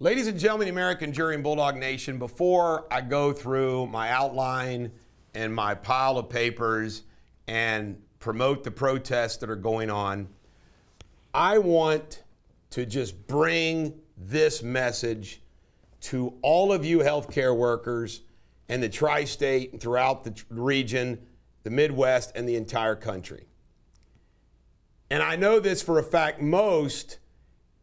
Ladies and gentlemen, the American jury and Bulldog Nation, before I go through my outline and my pile of papers and promote the protests that are going on, I want to just bring this message to all of you healthcare workers and the tri-state and throughout the region, the Midwest, and the entire country. And I know this for a fact, most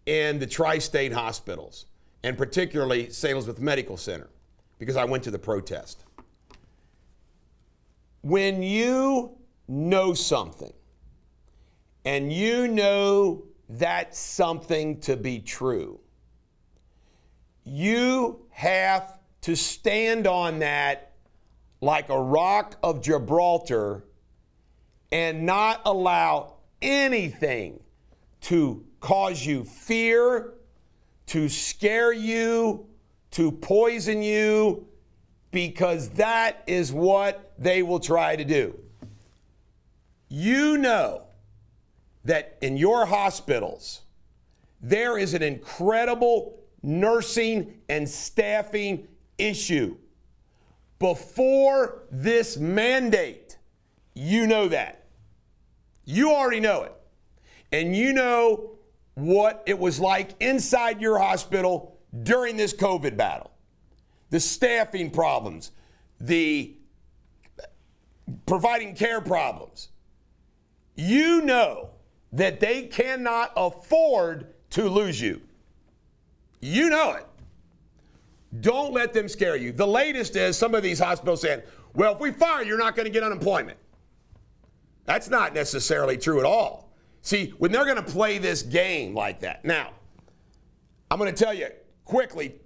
in the tri-state hospitals, and particularly St. Elizabeth Medical Center, because I went to the protest. When you know something, and you know that something to be true, you have to stand on that like a rock of Gibraltar and not allow anything to cause you fear, to scare you, to poison you, because that is what they will try to do. You know that in your hospitals, there is an incredible nursing and staffing issue. Before this mandate, you know that. You already know it. And you know what it was like inside your hospital during this COVID battle. The staffing problems, the providing care problems. You know that they cannot afford to lose you. You know it. Don't let them scare you. The latest is some of these hospitals saying, well, if we fire you, you're not going to get unemployment. That's not necessarily true at all. See, when they're going to play this game like that. Now, I'm going to tell you quickly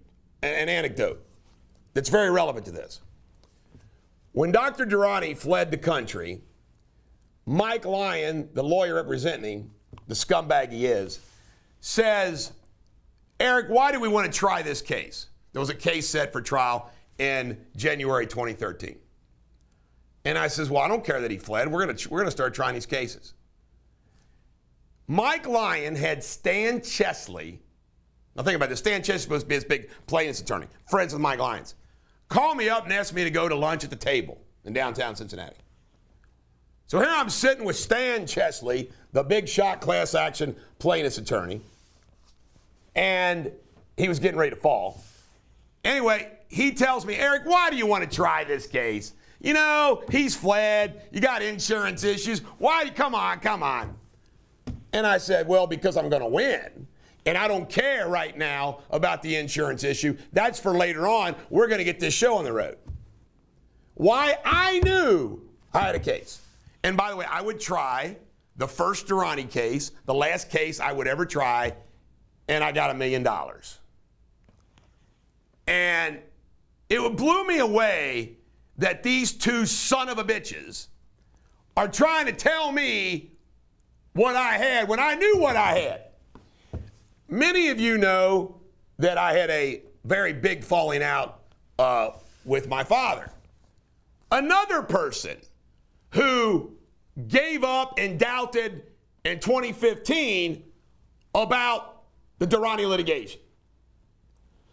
an anecdote that's very relevant to this. When Dr. Durrani fled the country, Mike Lyon, the lawyer representing him, the scumbag he is, says, Eric, why do we want to try this case? There was a case set for trial in January 2013. And I says, well, I don't care that he fled. We're going to start trying these cases. Mike Lyon had Stan Chesley. Now think about this. Stan Chesley was supposed to be his big plaintiff's attorney, friends with Mike Lyons. Call me up and ask me to go to lunch at the table in downtown Cincinnati. So here I'm sitting with Stan Chesley, the big shot class action plaintiff's attorney, and he was getting ready to fall. Anyway, he tells me, Eric, why do you want to try this case? You know, he's fled. You got insurance issues. Why? Come on. And I said, well, because I'm going to win. And I don't care right now about the insurance issue. That's for later on. We're going to get this show on the road. Why? I knew I had a case. And by the way, I would try the first Durrani case, the last case I would ever try, and I got $1 million. And it blew me away that these two son of a bitches are trying to tell me what I had when I knew what I had. Many of you know that I had a very big falling out with my father. Another person who gave up and doubted in 2015 about the Durrani litigation.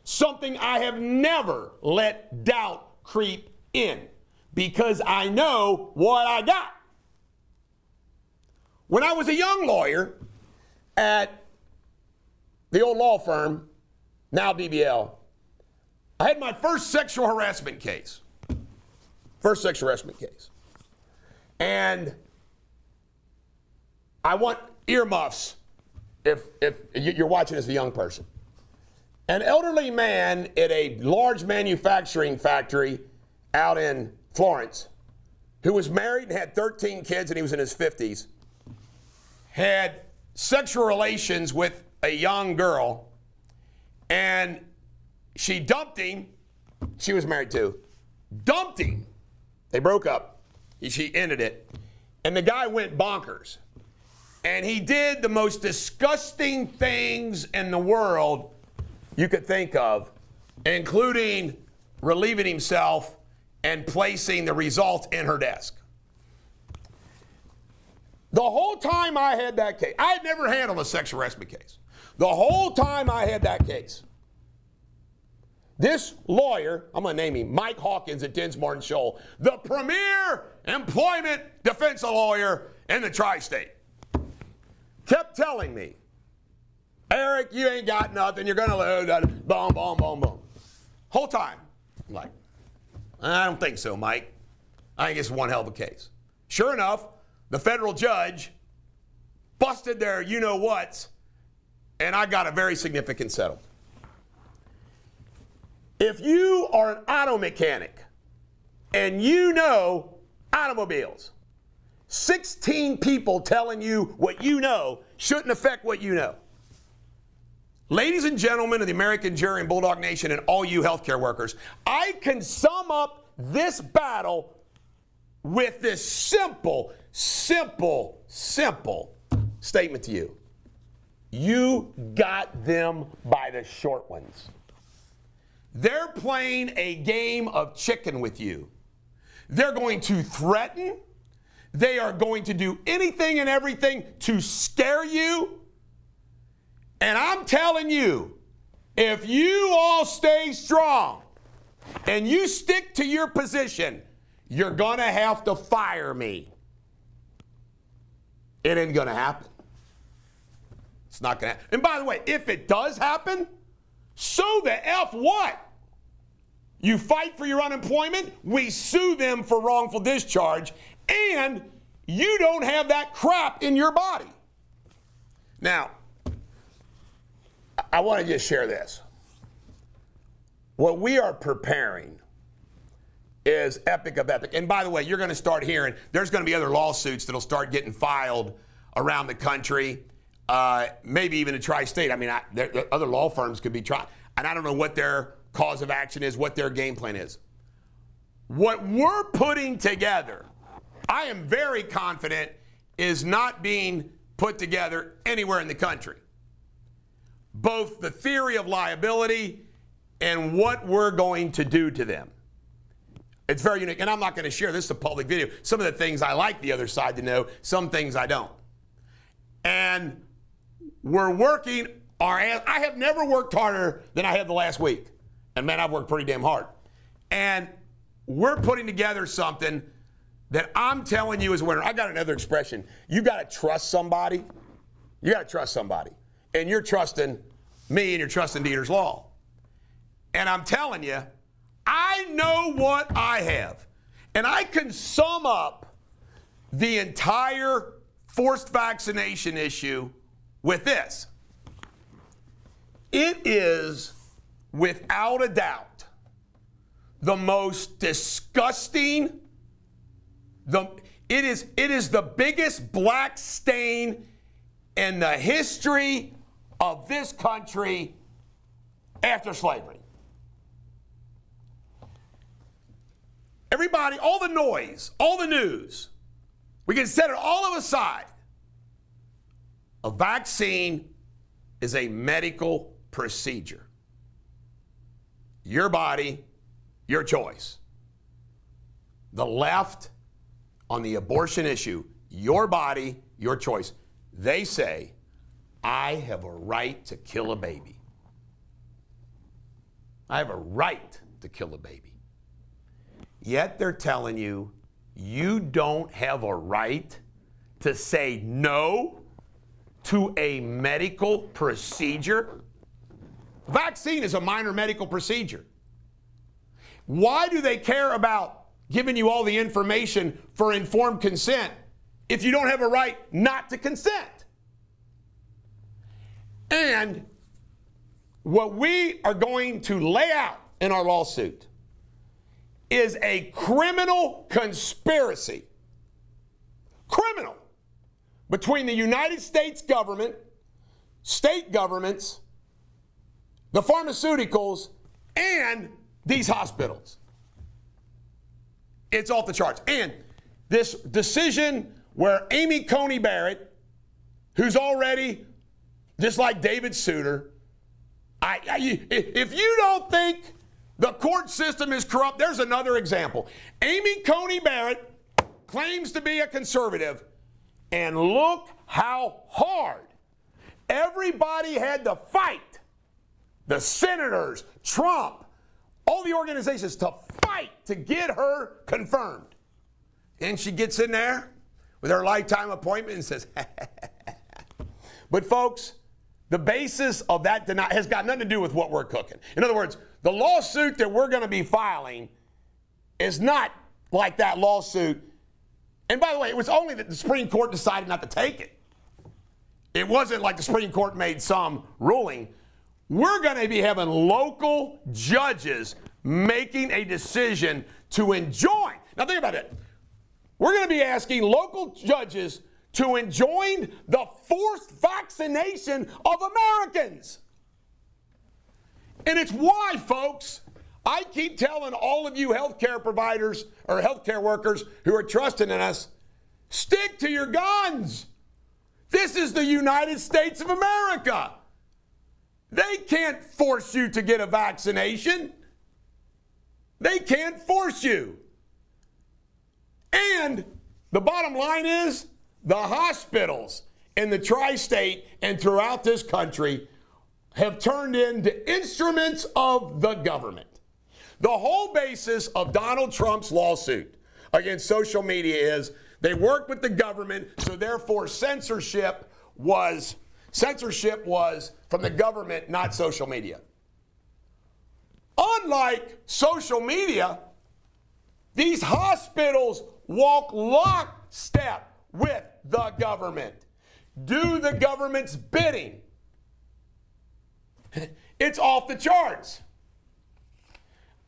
Something I have never let doubt creep in because I know what I got. When I was a young lawyer at the old law firm, now BBL, I had my first sexual harassment case. And I want earmuffs if you're watching as a young person. An elderly man at a large manufacturing factory out in Florence, who was married and had 13 kids, and he was in his 50s, had sexual relations with a young girl, and she dumped him. She was married too. Dumped him. They broke up. She ended it. And the guy went bonkers. And he did the most disgusting things in the world you could think of, including relieving himself and placing the results in her desk. The whole time I had that case, I had never handled a sexual harassment case. The whole time I had that case, This lawyer, I'm going to name him, Mike Hawkins at Dinsmore and Shoal, the premier employment defense lawyer in the tri-state, kept telling me, Eric, you ain't got nothing. You're going to lose. Boom, boom, boom, boom. Whole time. I'm like, I don't think so, Mike. I think it's one hell of a case. Sure enough, the federal judge busted their you-know-whats, and I got a very significant settlement. If you are an auto mechanic and you know automobiles, 16 people telling you what you know shouldn't affect what you know. Ladies and gentlemen of the American Jury and Bulldog Nation and all you healthcare workers, I can sum up this battle with this simple statement to you. You got them by the short ones. They're playing a game of chicken with you. They're going to threaten. They are going to do anything and everything to scare you. And I'm telling you, if you all stay strong and you stick to your position, you're going to have to fire me. It ain't going to happen. It's not going to happen. And by the way, if it does happen, so the F what? You fight for your unemployment, we sue them for wrongful discharge, and you don't have that crap in your body. Now, I want to just share this. What we are preparing is epic of epic. And by the way, you're going to start hearing, there's going to be other lawsuits that'll start getting filed around the country, maybe even a tri-state. I mean, other law firms could be trying, and I don't know what their cause of action is, what their game plan is. What we're putting together, I am very confident, is not being put together anywhere in the country. Both the theory of liability and what we're going to do to them. It's very unique, and I'm not going to share this as a public video. Some of the things I like the other side to know, some things I don't. And we're working our ass. I have never worked harder than I have the last week. And man, I've worked pretty damn hard. And we're putting together something that I'm telling you is a winner. I got another expression. You got to trust somebody. You got to trust somebody. And you're trusting me and you're trusting Deters Law. And I'm telling you, I know what I have. And I can sum up the entire forced vaccination issue with this. It is, without a doubt, the most disgusting, it is the biggest black stain in the history of this country after slavery. Everybody, all the noise, all the news, we can set it all aside. A vaccine is a medical procedure. Your body, your choice. The left, on the abortion issue, your body, your choice. They say, I have a right to kill a baby. I have a right to kill a baby. Yet they're telling you, you don't have a right to say no to a medical procedure. Vaccine is a minor medical procedure. Why do they care about giving you all the information for informed consent if you don't have a right not to consent? And what we are going to lay out in our lawsuit is a criminal conspiracy, criminal, between the United States government, state governments, the pharmaceuticals, and these hospitals. It's off the charts. And this decision where Amy Coney Barrett, who's already, just like David Souter, if you don't think the court system is corrupt, there's another example. Amy Coney Barrett claims to be a conservative, and look how hard everybody had to fight. The senators, Trump, all the organizations to fight to get her confirmed. And she gets in there with her lifetime appointment and says, but folks, the basis of that denial has got nothing to do with what we're cooking. In other words, the lawsuit that we're going to be filing is not like that lawsuit. And by the way, it was only that the Supreme Court decided not to take it. It wasn't like the Supreme Court made some ruling. We're going to be having local judges making a decision to enjoin. Now think about it. We're going to be asking local judges to enjoin the forced vaccination of Americans. And it's why, folks, I keep telling all of you healthcare providers or healthcare workers who are trusting in us, stick to your guns. This is the United States of America. They can't force you to get a vaccination. They can't force you. And the bottom line is the hospitals in the tri-state and throughout this country have turned into instruments of the government. The whole basis of Donald Trump's lawsuit against social media is they worked with the government, so therefore censorship was from the government, not social media. Unlike social media, these hospitals walk lockstep with the government. Do the government's bidding. It's off the charts.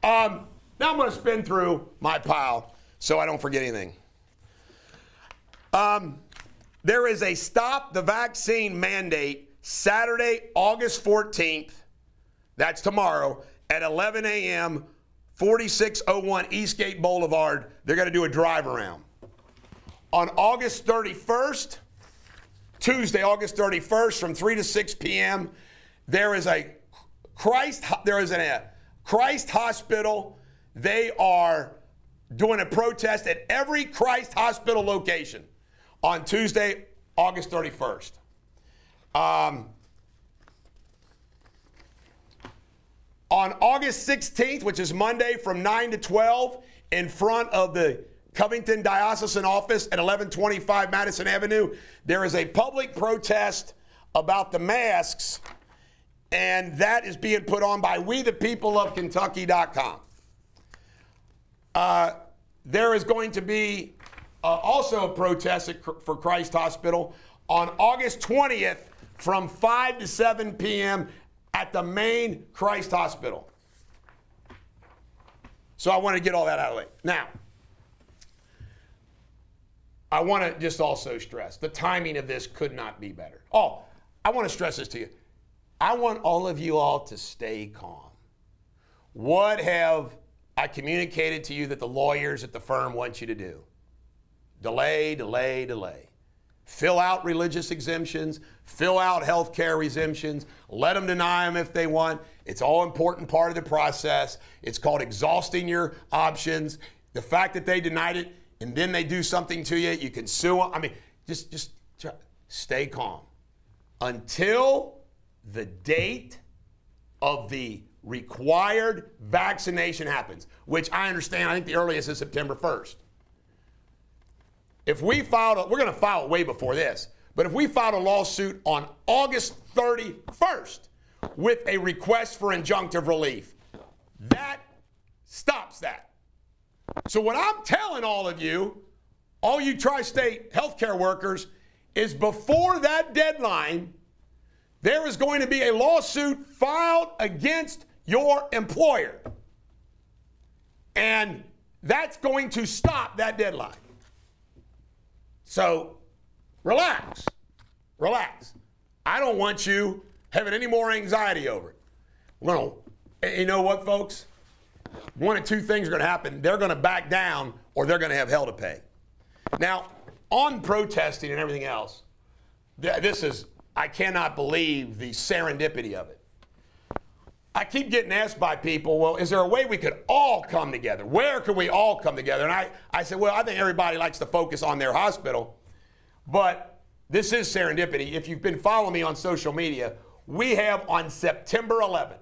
Now I'm going to spin through my pile so I don't forget anything. There is a stop the vaccine mandate Saturday, August 14th. That's tomorrow at 11 a.m., 4601 Eastgate Boulevard. They're going to do a drive around. On August 31st, Tuesday, August 31st, from 3 to 6 p.m., there is a Christ Hospital. They are doing a protest at every Christ Hospital location on Tuesday, August 31st. On August 16th, which is Monday, from 9 to 12, in front of the Covington Diocesan Office at 1125 Madison Avenue, there is a public protest about the masks, and that is being put on by WeThePeopleOfKentucky.com. There is going to be also a protest for Christ Hospital on August 20th from 5 to 7 p.m. at the main Christ Hospital. So I want to get all that out of the way. Now, I want to just also stress the timing of this could not be better. Oh, I want to stress this to you. I want all of you all to stay calm. What have I communicated to you that the lawyers at the firm want you to do? Delay, delay, delay. Fill out religious exemptions, fill out health care exemptions, let them deny them if they want. It's all important part of the process. It's called exhausting your options. The fact that they denied it and then they do something to you, you can sue them. I mean, just try, stay calm. Until the date of the required vaccination happens, which I understand, I think the earliest is September 1st. If we filed, we're going to file it way before this, but if we filed a lawsuit on August 31st with a request for injunctive relief, that stops that. So what I'm telling all of you, all you tri-state healthcare workers, is before that deadline, there is going to be a lawsuit filed against your employer. And that's going to stop that deadline. So, relax. Relax. I don't want you having any more anxiety over it. We're going to, you know what, folks? One of two things are going to happen. They're going to back down or they're going to have hell to pay. Now, on protesting and everything else, I cannot believe the serendipity of it. I keep getting asked by people, well, is there a way we could all come together? Where could we all come together? And I said, well, I think everybody likes to focus on their hospital, but this is serendipity. If you've been following me on social media, we have on September 11th,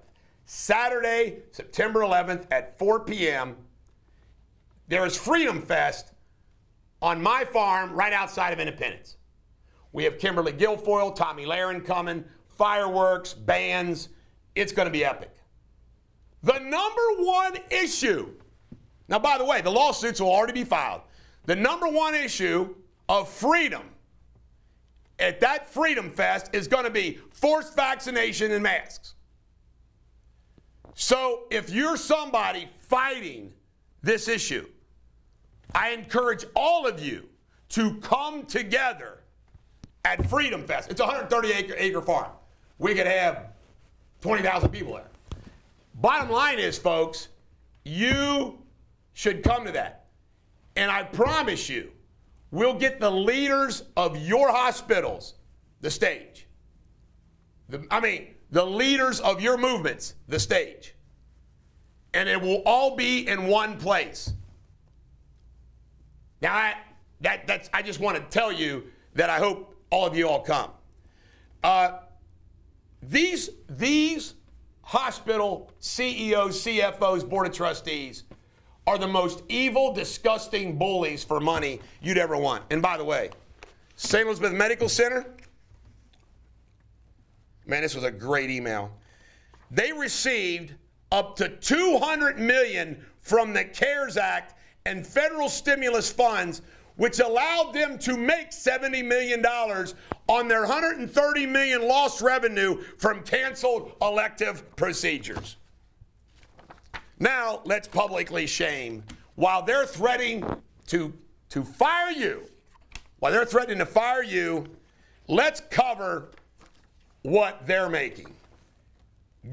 Saturday, September 11th at 4 p.m., there is Freedom Fest on my farm right outside of Independence. We have Kimberly Guilfoyle, Tommy Lahren coming, fireworks, bands. It's going to be epic. The number one issue, now by the way, the lawsuits will already be filed. The number one issue of freedom at that Freedom Fest is going to be forced vaccination and masks. So if you're somebody fighting this issue, I encourage all of you to come together at Freedom Fest. It's a 130-acre farm. We could have 20,000 people there. Bottom line is, folks, you should come to that. And I promise you, we'll get the leaders of your hospitals the stage. The leaders of your movements the stage. And it will all be in one place. Now, I just want to tell you that I hope all of you all come. These hospital CEOs, CFOs, board of trustees are the most evil, disgusting bullies for money you'd ever want. And by the way, St. Elizabeth Medical Center, man, this was a great email. They received up to $200 million from the CARES Act and federal stimulus funds, which allowed them to make $70 million on their $130 million lost revenue from canceled elective procedures. Now, let's publicly shame, while they're threatening to fire you, let's cover what they're making.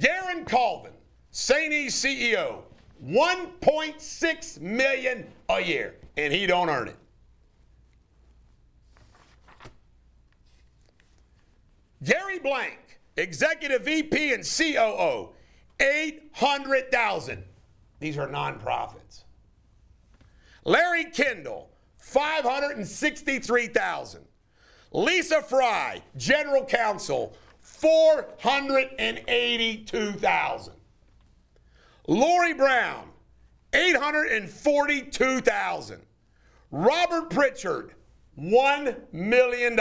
Garen Colvin, St. E's CEO, $1.6 million a year, and he don't earn it. Gary Blank, Executive VP and COO, $800,000. These are nonprofits. Larry Kendall, $563,000. Lisa Fry, General Counsel, $482,000. Lori Brown, $842,000. Robert Pritchard, $1 million.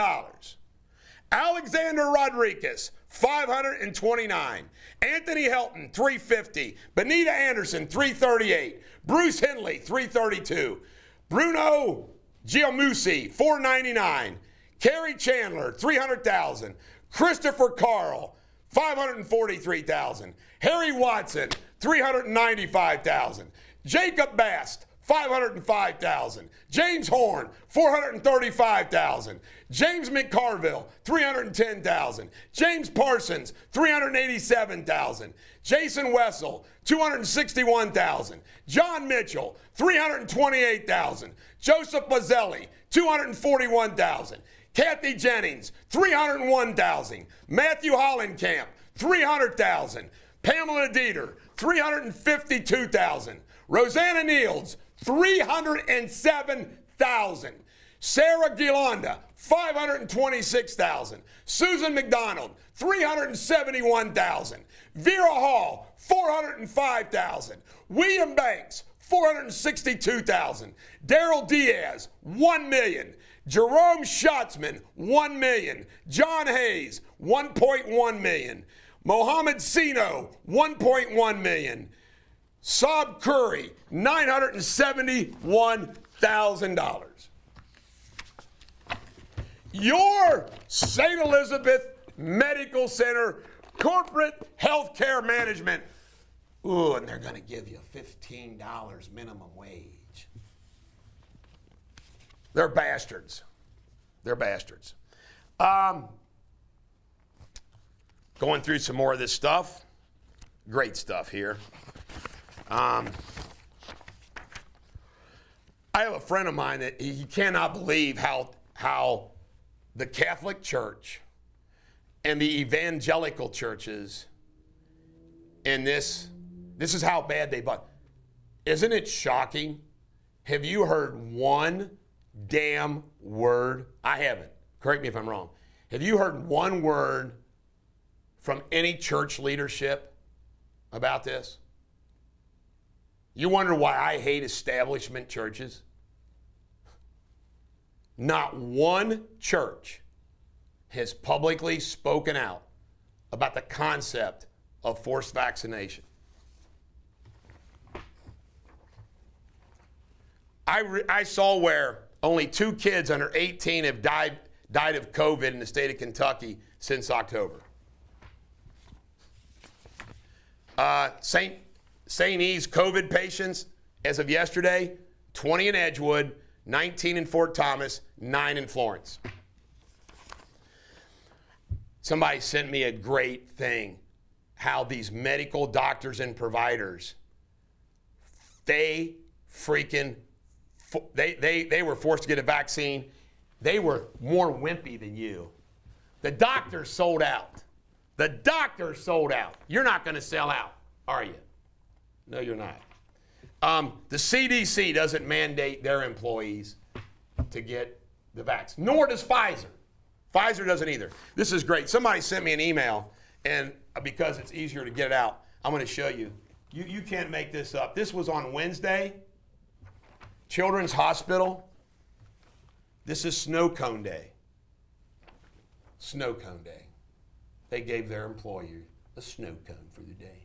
Alexander Rodriguez, $529,000. Anthony Helton, $350,000. Benita Anderson, $338,000. Bruce Henley, $332,000. Bruno Giamusi, $499,000. Kerry Chandler, $300,000. Christopher Carl, $543,000. Harry Watson, $395,000. Jacob Bast, $505,000. James Horn, $435,000. James McCarville, $310,000. James Parsons, $387,000. Jason Wessel, $261,000. John Mitchell, $328,000. Joseph Mazzelli, $241,000. Kathy Jennings, $301,000. Matthew Hollenkamp, $300,000. Pamela Dieter, $352,000. Rosanna Niels, $307,000. Sarah Gilanda, $526,000. Susan McDonald, $371,000. Vera Hall, $405,000. William Banks, $462,000. Daryl Diaz, $1 million. Jerome Schatzman, $1 million. John Hayes, $1.1 million. Mohammed Sino, $1.1 million. Saab Curry, $971,000. Your St. Elizabeth Medical Center corporate health care management. Ooh, and they're going to give you $15 minimum wage. They're bastards. They're bastards. Going through some more of this stuff. Great stuff here. I have a friend of mine that he cannot believe how the Catholic Church and the evangelical churches in this is how bad they bought. Isn't it shocking? Have you heard one damn word? I haven't. Correct me if I'm wrong. Have you heard one word from any church leadership about this? You wonder why I hate establishment churches? Not one church has publicly spoken out about the concept of forced vaccination. I saw where only 2 kids under 18 have died of COVID in the state of Kentucky since October. St. E's COVID patients, as of yesterday, 20 in Edgewood, 19 in Fort Thomas, 9 in Florence. Somebody sent me a great thing, how these medical doctors and providers, they were forced to get a vaccine. They were more wimpy than you. The doctors sold out. The doctors sold out. You're not going to sell out, are you? No, you're not. The CDC doesn't mandate their employees to get the vaccine, nor does Pfizer. Pfizer doesn't either. This is great. Somebody sent me an email, and because it's easier to get it out, I'm going to show you. You can't make this up. This was on Wednesday. Children's Hospital. This is Snow Cone Day. Snow Cone Day. They gave their employee a snow cone for the day.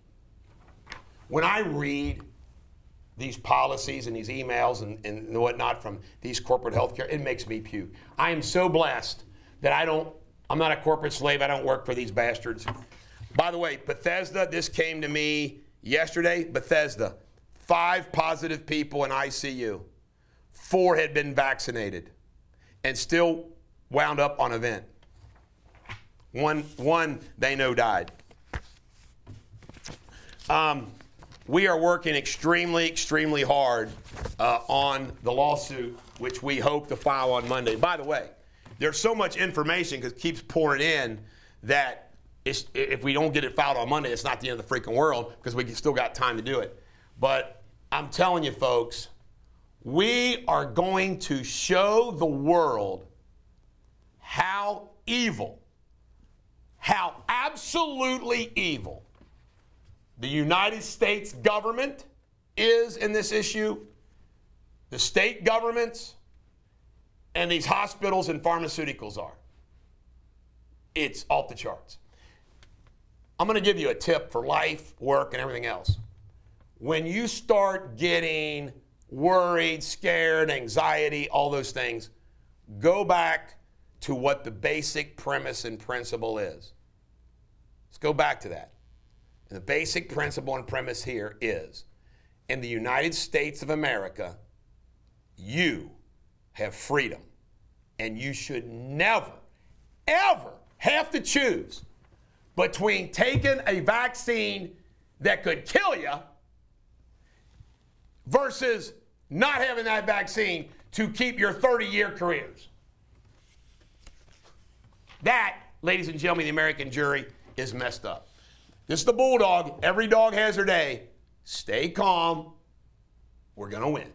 When I read these policies and these emails and whatnot from these corporate healthcare, it makes me puke. I am so blessed that I'm not a corporate slave. I don't work for these bastards. By the way, Bethesda, this came to me yesterday. Bethesda, 5 positive people in ICU. 4 had been vaccinated and still wound up on a vent. One they know died. We are working extremely, extremely hard on the lawsuit, which we hope to file on Monday. By the way, there's so much information because it keeps pouring in that if we don't get it filed on Monday, it's not the end of the freaking world because we still got time to do it. But I'm telling you, folks, we are going to show the world how evil, how absolutely evil the United States government is in this issue, the state governments, and these hospitals and pharmaceuticals are. It's off the charts. I'm going to give you a tip for life, work, and everything else. When you start getting worried, scared, anxiety, all those things, go back to what the basic premise and principle is. Let's go back to that. And the basic principle and premise here is, in the United States of America, you have freedom. And you should never, ever have to choose between taking a vaccine that could kill you versus not having that vaccine to keep your 30-year careers. That, ladies and gentlemen, the American jury is messed up. This is the Bulldog. Every dog has their day. Stay calm. We're going to win.